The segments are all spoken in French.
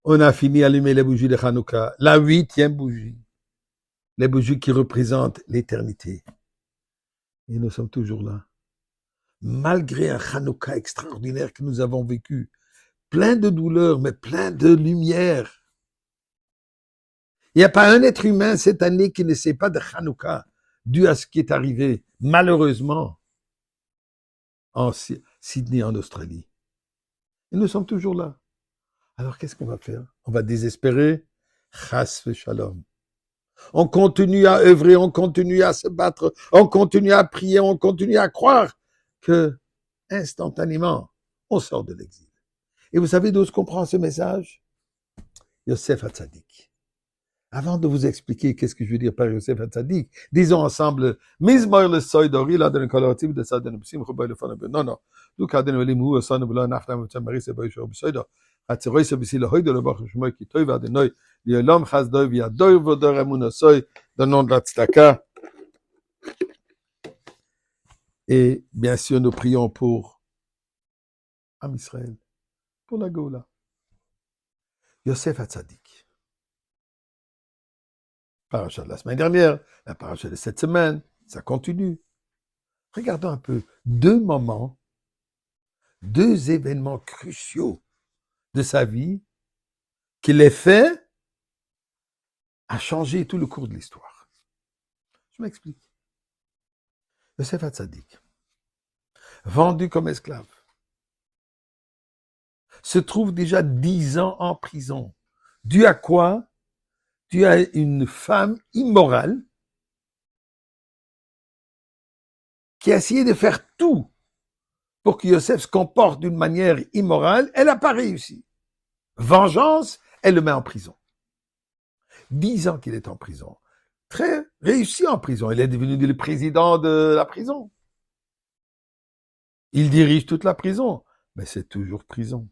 On a fini d'allumer les bougies de Hanouka, la 8e bougie, les bougies qui représentent l'éternité. Et nous sommes toujours là. Malgré un Hanouka extraordinaire que nous avons vécu, plein de douleurs, mais plein de lumière. Il n'y a pas un être humain cette année qui ne sait pas de Hanouka, dû à ce qui est arrivé, malheureusement, en Sydney, en Australie. Et nous sommes toujours là. Alors qu'est-ce qu'on va faire? On va désespérer? Chas v'shalom. On continue à œuvrer, on continue à se battre, on continue à prier, on continue à croire que, instantanément, on sort de l'exil. Et vous savez d'où se comprend ce message? Yosef Hatzadik. Avant de vous expliquer qu'est-ce que je veux dire par Yosef Hatzadik, disons ensemble, Mizmor le soidori, là, dans le collectif de ça, dans le psim, le fond, non, non. Nous, quand on est mou, son, nous, naftam, marie, c'est pas, je suis Hatzeroy, c'est aussi le hoy de le bach, je me qui toi, va de noi, l'homme, chasdoi, via doi, vodor, amunosoy, dans le nom de la tzedaka. Et bien sûr, nous prions pour Am Israël, pour la Goula. Yosef Hatzadik. Paracha de la semaine dernière, la paracha de cette semaine, ça continue. Regardons un peu deux moments, deux événements cruciaux de sa vie qui les fait a changé tout le cours de l'histoire. Je m'explique. Yosef Hatzadik, vendu comme esclave, se trouve déjà 10 ans en prison. Dû à quoi? Dû à une femme immorale qui a essayé de faire tout pour que Yosef se comporte d'une manière immorale. Elle n'a pas réussi. Vengeance, elle le met en prison. 10 ans qu'il est en prison. Très réussi en prison. Il est devenu le président de la prison. Il dirige toute la prison. Mais c'est toujours prison.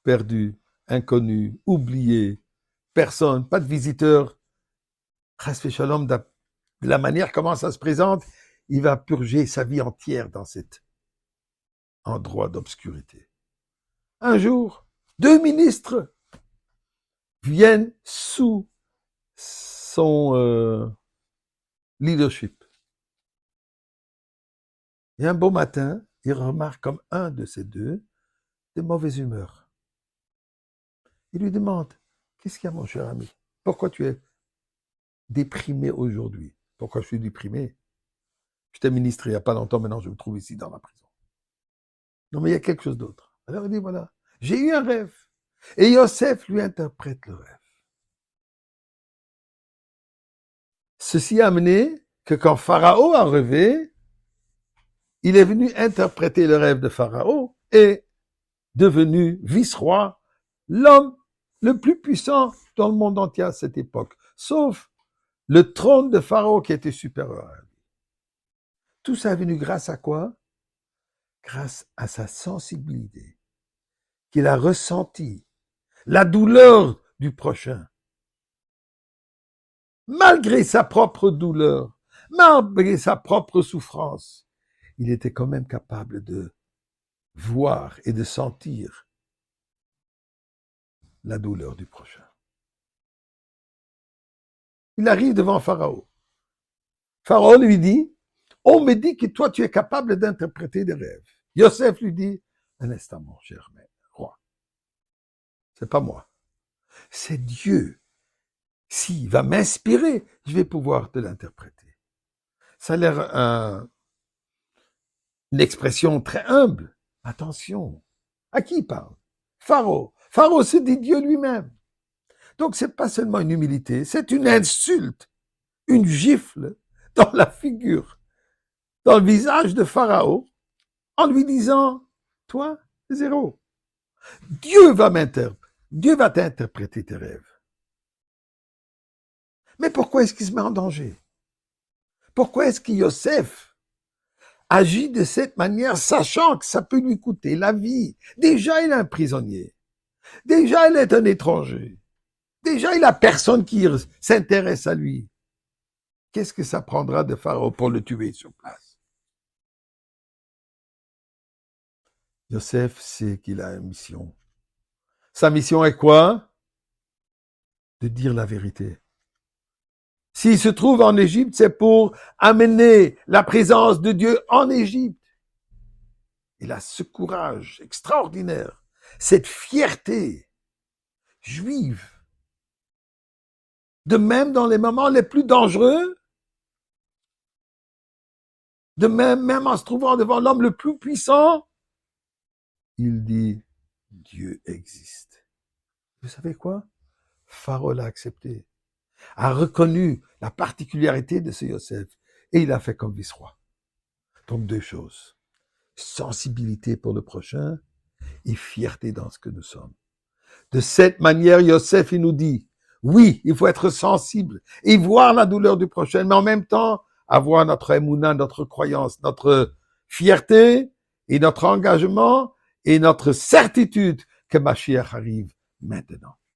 Perdu, inconnu, oublié, personne, pas de visiteurs. Chas Shalom, de la manière comment ça se présente, il va purger sa vie entière dans cet endroit d'obscurité. Un jour, 2 ministres viennent sous son leadership. Et un beau matin, il remarque comme un de ces deux de mauvaise humeur. Il lui demande, qu'est-ce qu'il y a mon cher ami? Pourquoi tu es déprimé aujourd'hui? Pourquoi je suis déprimé? J'étais ministre il n'y a pas longtemps, maintenant je me trouve ici dans la prison. Non, mais il y a quelque chose d'autre. Alors il dit, voilà, j'ai eu un rêve. Et Yosef lui interprète le rêve. Ceci a amené que quand Pharaon a rêvé, il est venu interpréter le rêve de Pharaon et devenu vice-roi, l'homme le plus puissant dans le monde entier à cette époque, sauf le trône de Pharaon qui était supérieur à lui. Tout ça est venu grâce à quoi? Grâce à sa sensibilité, qu'il a ressenti la douleur du prochain. Malgré sa propre douleur, malgré sa propre souffrance, il était quand même capable de voir et de sentir la douleur du prochain. Il arrive devant Pharaon. Pharaon lui dit, on me dit que toi tu es capable d'interpréter des rêves. Yosef lui dit, un instant mon cher roi, c'est pas moi, c'est Dieu. S'il va m'inspirer, je vais pouvoir te l'interpréter. Ça a l'air une expression très humble. Attention, à qui il parle? Pharaon. Pharaon se dit Dieu lui-même. Donc c'est pas seulement une humilité, c'est une insulte, une gifle dans la figure, dans le visage de Pharaon, en lui disant, toi, zéro. Dieu va t'interpréter tes rêves. Mais pourquoi est-ce qu'il se met en danger? Pourquoi est-ce que Yosef agit de cette manière, sachant que ça peut lui coûter la vie? Déjà, il est un prisonnier. Déjà, il est un étranger. Déjà, il a personne qui s'intéresse à lui. Qu'est-ce que ça prendra de Pharaon pour le tuer sur place? Yosef sait qu'il a une mission. Sa mission est quoi? De dire la vérité. S'il se trouve en Égypte, c'est pour amener la présence de Dieu en Égypte. Il a ce courage extraordinaire, cette fierté juive. De même, dans les moments les plus dangereux, de même en se trouvant devant l'homme le plus puissant, il dit, Dieu existe. Vous savez quoi? Pharaon l'a accepté, a reconnu la particularité de ce Yosef, et il a fait comme vice-roi. Donc 2 choses. Sensibilité pour le prochain et fierté dans ce que nous sommes. De cette manière, Yosef, il nous dit, oui, il faut être sensible et voir la douleur du prochain, mais en même temps, avoir notre émouna, notre croyance, notre fierté et notre engagement et notre certitude que Mashiach arrive maintenant.